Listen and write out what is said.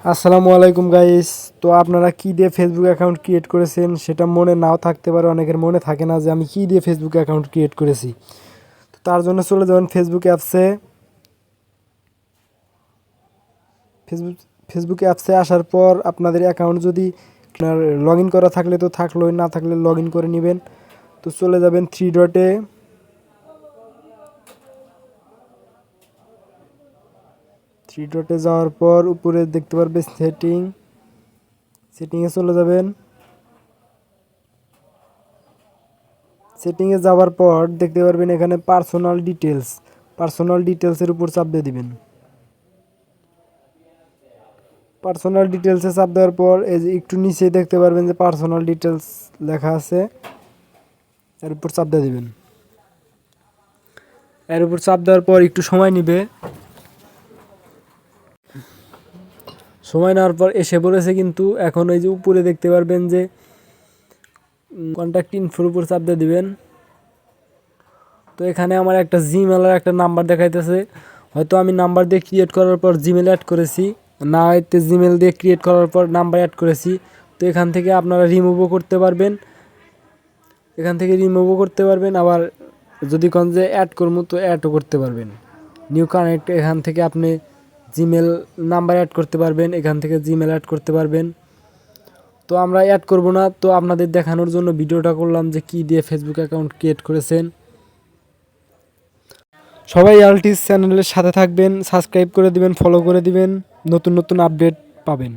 আসসালামু আলাইকুম গাইস। তো আপনারা কি দিয়ে ফেসবুক অ্যাকাউন্ট ক্রিয়েট করেছেন সেটা মনে নাও থাকতে পারে, অনেকের মনে থাকে না যে আমি কি দিয়ে ফেসবুক অ্যাকাউন্ট ক্রিয়েট করেছি। তো তার জন্য চলে যাবেন ফেসবুক অ্যাপসে। ফেসবুক ফেসবুক অ্যাপসে আসার পর আপনাদের অ্যাকাউন্ট যদি লগ ইন করা থাকলে তো থাকলোই, না থাকলে লগ ইন করে নেবেন। তো চলে যাবেন থ্রি ডটে। থ্রি ডটে যাওয়ার পর উপরে দেখতে পারবে সেটিংয়ে চলে যাবেন। সেটিংয়ে যাওয়ার পর দেখতে পারবেন এখানে পার্সোনাল ডিটেলসের উপর চাপ দিয়ে দিবেন। পার্সোনাল ডিটেলসে চাপ দেওয়ার পর এই যে একটু নিচে দেখতে পারবেন যে পার্সোনাল ডিটেলস লেখা আছে, এর উপর চাপ দিয়ে দিবেন। এর উপর চাপ দেওয়ার পর একটু সময় নিবে। সময় নেওয়ার পর এসে পড়েছে, কিন্তু এখন এই যে উপরে দেখতে পারবেন যে কন্ট্যাক্ট ইনফোর উপর চাপ দিয়ে দিবেন। তো এখানে আমার একটা জিমেলের একটা নাম্বার দেখাইতেছে, হয়তো আমি নাম্বার দিয়ে ক্রিয়েট করার পর জিমেল অ্যাড করেছি, না হয়তো জিমেল দিয়ে ক্রিয়েট করার পর নাম্বার অ্যাড করেছি। তো এখান থেকে আপনারা রিমুভও করতে পারবেন, আবার যদি কোন যে অ্যাড করবো তো অ্যাডও করতে পারবেন। নিউ কানেক্ট এখান থেকে আপনি জিমেল নাম্বার অ্যাড করতে পারবেন, এখান থেকে জিমেল অ্যাড করতে পারবেন। তো আমরা অ্যাড করব না, তো আপনাদের দেখানোর জন্য ভিডিওটা করলাম যে কি দিয়ে ফেসবুক অ্যাকাউন্ট ক্রিয়েট করেছেন। সবাই আলটিস চ্যানেলের সাথে থাকবেন, সাবস্ক্রাইব করে দিবেন, ফলো করে দিবেন, নতুন নতুন আপডেট পাবেন।